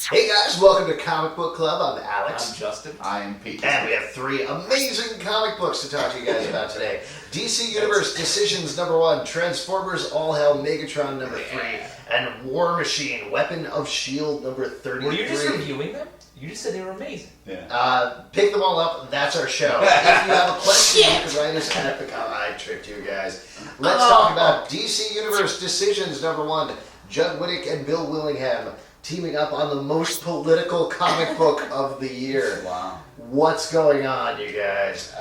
Hey guys, welcome to Comic Book Club. I'm Alex. I'm Justin. I am Pete. And we have three amazing comic books to talk to you guys about today. DC Universe Decisions #1, Transformers AllHailMegatron #3, and War Machine Weapon of S.H.I.E.L.D. #33. Were you just reviewing them? You just said they were amazing. Yeah. Pick them all up. That's our show. If you have a question, you can write us at the I tricked you guys. Let's talk about DC Universe Decisions #1. Judd Winick and Bill Willingham teaming up on the most political comic book of the year. Wow. What's going on, you guys?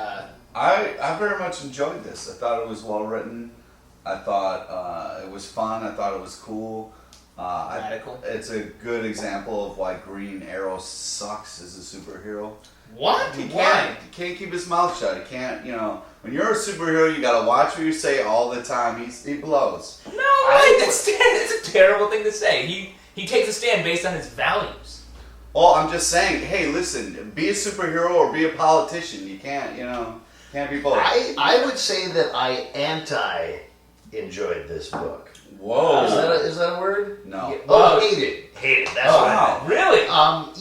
I very much enjoyed this. I thought it was well written. I thought it was fun. I thought it was cool. Radical. It's a good example of why Green Arrow sucks as a superhero. What? He can't keep his mouth shut. He can't, when you're a superhero, you gotta watch what you say all the time. He blows. No, that's a terrible thing to say. He takes a stand based on his values. Well, I'm just saying, hey, listen, be a superhero or be a politician. You can't, can't be both. I would say that I anti-enjoyed this book. Whoa. Is that a word? No. Yeah. Oh, hated. That's what I meant. Really?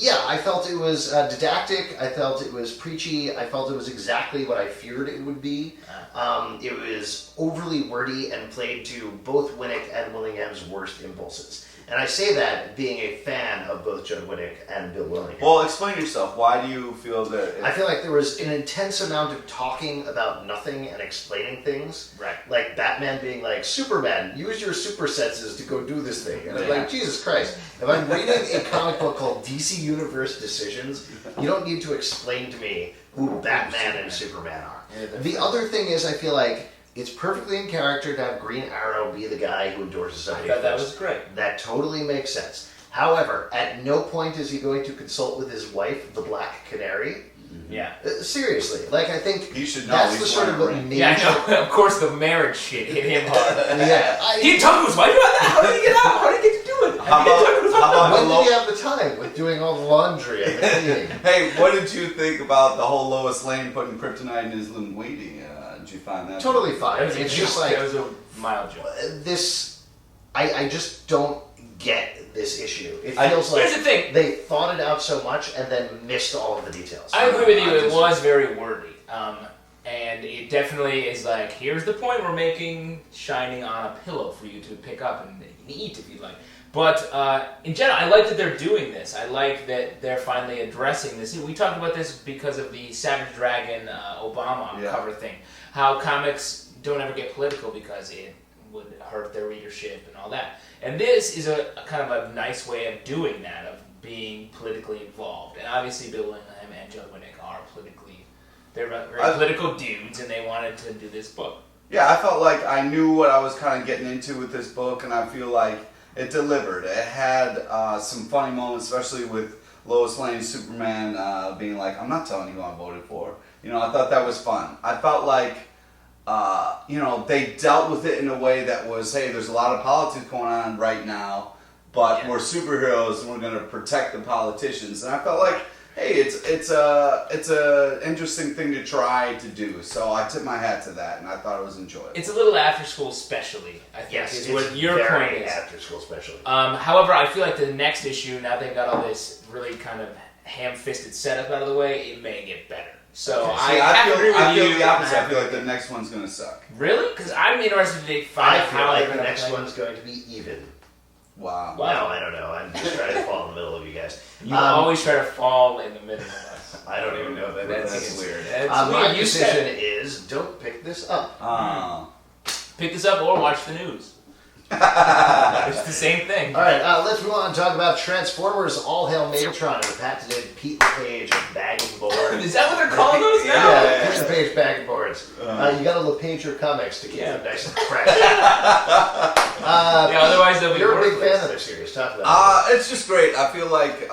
Yeah, I felt it was didactic. I felt it was preachy. I felt it was exactly what I feared it would be. It was overly wordy and played to both Winick and Willingham's worst impulses. And I say that being a fan of both Judd Winick and Bill Willingham. Well, explain yourself. Why do you feel that... I feel like there was an intense amount of talking about nothing and explaining things. Right. Like Batman being like, Superman, use your super senses to go do this thing. And I'm like, Jesus Christ. If I'm reading a comic book called DC Universe Decisions, you don't need to explain to me who Batman and Superman are. Yeah, the other thing is, I feel like it's perfectly in character to have Green Arrow be the guy who endorses somebody. I thought that was great. That totally makes sense. However, at no point is he going to consult with his wife, the Black Canary. Yeah. Seriously, I think he should know. that's the sort of major... Yeah, I know. Of course, the marriage shit hit him hard. Yeah. He didn't talk to his wife about that? How did he get out? How did he get to do it? When did he have the time with doing all the laundry and the cleaning? Hey, what did you think about the whole Lois Lane putting kryptonite in his Linguini? Did you find that? Totally fine. It was It's just like... It was a mild joke. I just don't get this issue. It feels like here's the thing. They thought it out so much and then missed all of the details. I agree with you. It was very wordy. And it definitely is like, here's the point we're making, shining on a pillow for you to pick up and eat if you like. But in general, I like that they're doing this. I like that they're finally addressing this. We talked about this because of the Savage Dragon Obama cover thing. How comics don't ever get political because it would hurt their readership and all that. And this is a kind of a nice way of doing that, of being politically involved. And obviously Bill Willingham and Judd Winick are they're very political dudes, and they wanted to do this book. Yeah, I felt like I knew what I was kind of getting into with this book, and I feel like it delivered. It had some funny moments, especially with Lois Lane's Superman being like, I'm not telling you who I voted for. I thought that was fun. I felt like, they dealt with it in a way that was, hey, there's a lot of politics going on right now, but we're superheroes and we're going to protect the politicians. And I felt like, hey, it's a interesting thing to try to do. So I tip my hat to that, and I thought it was enjoyable. It's a little after-school specialty, I think, is what your point is. After-school specialty. However, I feel like the next issue, now they've got all this really kind of ham-fisted setup out of the way, it may get better. So I feel the opposite. I feel like the next one's going to suck. Really? Because I'm interested to find out how like the next one's going to be even. Wow. No, I don't know. I'm just trying to fall in the middle of you guys. You always try to fall in the middle of us. I don't even know that. That's weird. My decision is don't pick this up. Pick this up or watch the news. It's the same thing. All right, let's move on and talk about Transformers AllHailMegatron and the patented Pete LePage bag and board. Is that what they're calling those now? Yeah, Pete LePage bag and boards. You got to LePage your comics to keep them nice and fresh. Otherwise they'll be You're worthless. a big fan of this series. Talk about it. It's just great. I feel like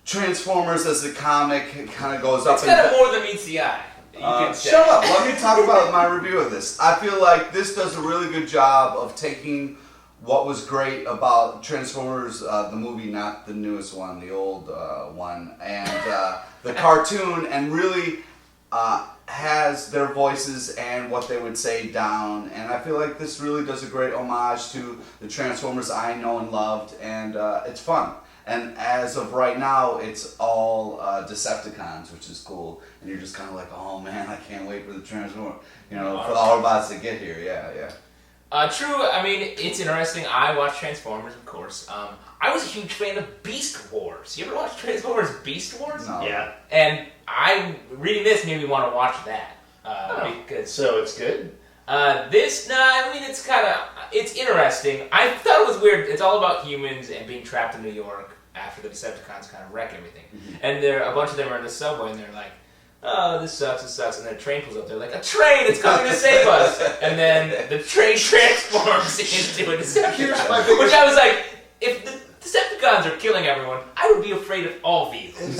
Transformers as a comic kind of goes up It's and kind of more than meets the eye. Shut up. Let me talk about my review of this. I feel like this does a really good job of taking what was great about Transformers, the movie, not the newest one, the old one, and the cartoon, and really has their voices and what they would say down. And I feel like this really does a great homage to the Transformers I know and loved, and it's fun. And as of right now, it's all Decepticons, which is cool. And you're just kind of like, oh man, I can't wait for the Transformers, for the Autobots to get here. Yeah. True. I mean, it's interesting. I watch Transformers, of course. I was a huge fan of Beast Wars. You ever watch Transformers Beast Wars? No. Yeah. And reading this made me want to watch that. Because So it's good? it's interesting. I thought it was weird. It's all about humans and being trapped in New York after the Decepticons kind of wreck everything. Mm-hmm. And a bunch of them are in the subway and they're like, oh, this sucks, and then a train pulls up. They're like, a train, it's coming to save us! And then the train transforms into a Decepticon. Which I was like, if the Decepticons are killing everyone, I would be afraid of all vehicles.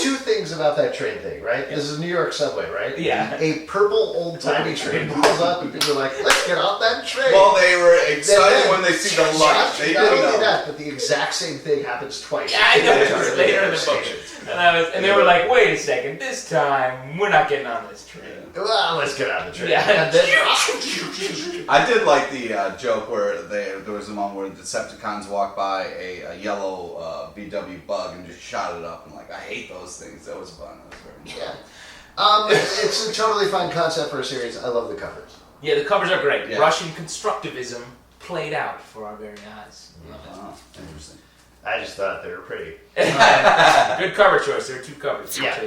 Two things about that train thing, right? Yeah. This is New York subway, right? Yeah. A purple old-timey train pulls up and people are like, let's get off that train. Well, they were excited when they see the light. They not didn't only know. that, but the exact same thing happens twice. Yeah, I know, it's later in the book. And they were like, wait a second, this time, we're not getting on this train. Well, let's get on the train. Yeah. And then, I did like the joke where there was a moment where the Decepticons walked by a yellow VW bug and just shot it up, and like, I hate those things. That was fun. That was very fun. it's a totally fun concept for a series. I love the covers. Yeah, the covers are great. Yeah. Russian constructivism played out for our very eyes. Love it. Oh, interesting. I just thought they were pretty. Good cover choice. There are two covers. Yeah.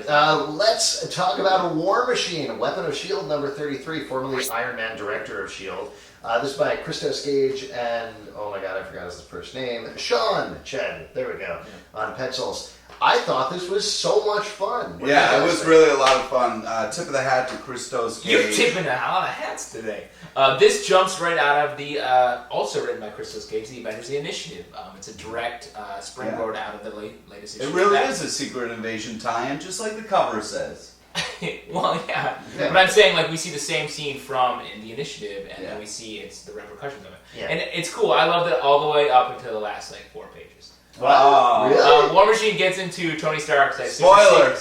Let's talk about a War Machine, Weapon of S.H.I.E.L.D. number 33, formerly Iron Man director of S.H.I.E.L.D. This is by Christos Gage and, oh my god, I forgot his first name, Sean Chen. There we go. On pencils. I thought this was so much fun. What Yeah, it was really a lot of fun. Tip of the hat to Christos Gage. You're tipping a lot of hats today. This jumps right out of the, also written by Christos Gage, the Avengers The Initiative. It's a direct springboard out of the latest issue. It really is a Secret Invasion tie-in, just like the cover says. Well, yeah. But I'm saying, like, we see the same scene from in the Initiative, and then we see it's the repercussions of it. Yeah. And it's cool. I loved it all the way up until the last, 4 pages. Wow. Really? War Machine gets into Tony Stark's super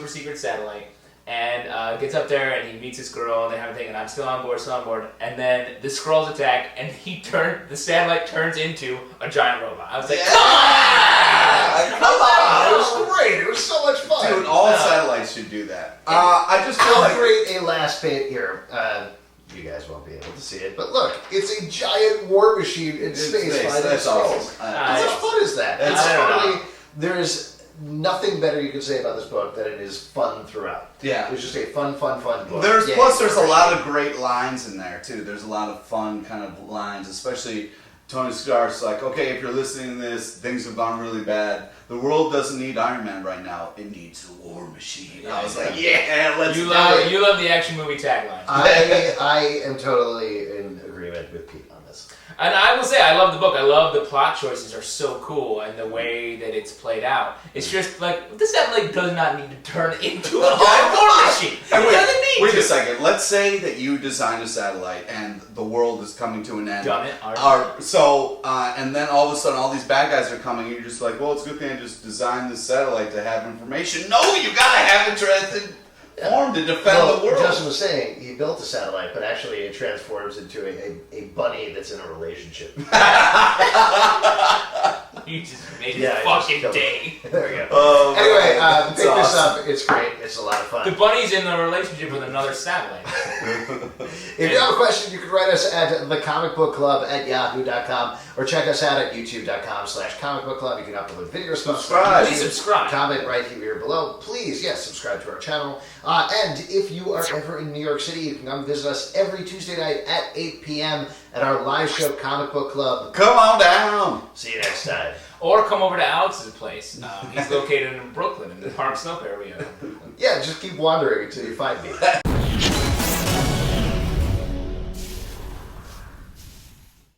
secret satellite, and gets up there and he meets this girl and they have a thing, and I'm still on board, and then the Skrulls attack and the satellite turns into a giant robot. I was like, Come on! It was great. It was so much fun. Dude, all satellites should do that. I just feel How like great a last page here. You guys won't be able to see it, but look, it's a giant war machine in space by the That's Skrulls. awesome. How much fun is that? It's I don't totally, there's nothing better you can say about this book than it is fun throughout. Yeah. It's just a fun book. There's Yay, plus there's a War lot Machine. of great lines in there too. There's a lot of fun kind of lines, especially Tony Stark's like, okay, if you're listening to this, things have gone really bad. The world doesn't need Iron Man right now. It needs a war machine. I was like, yeah, let's do it. You love the action movie tagline. I am totally in agreement with Pete on this. And I will say, I love the book. I love the plot choices are so cool, and the way that it's played out. It's just like, the satellite does not need to turn into a giant war machine. And It doesn't need wait to. a second. Let's say that you designed a satellite and the world is coming to an end. Done it. And then all of a sudden all these bad guys are coming and you're just like, well, it's a good thing I just designed this satellite to have information. No, you gotta have interested form to defend the world. Justin was saying he built a satellite, but actually it transforms into a bunny that's in a relationship. You just made his Yeah, I fucking just- day. There we go. Oh, Anyway, man. pick this up. It's great. It's a lot of fun. The bunny's in a relationship with another satellite. If you have a question, you can write us at thecomicbookclub@yahoo.com or check us out at youtube.com/comicbookclub. You can upload video stuff. Subscribe. Please subscribe. Comment right here below. Please, yes, subscribe to our channel. And if you are ever in New York City, you can come visit us every Tuesday night at 8 p.m. at our live show, Comic Book Club. Come on down. See you next time. Or come over to Alex's place. He's located in Brooklyn, in the Park Slope area. Yeah, just keep wandering until you find me.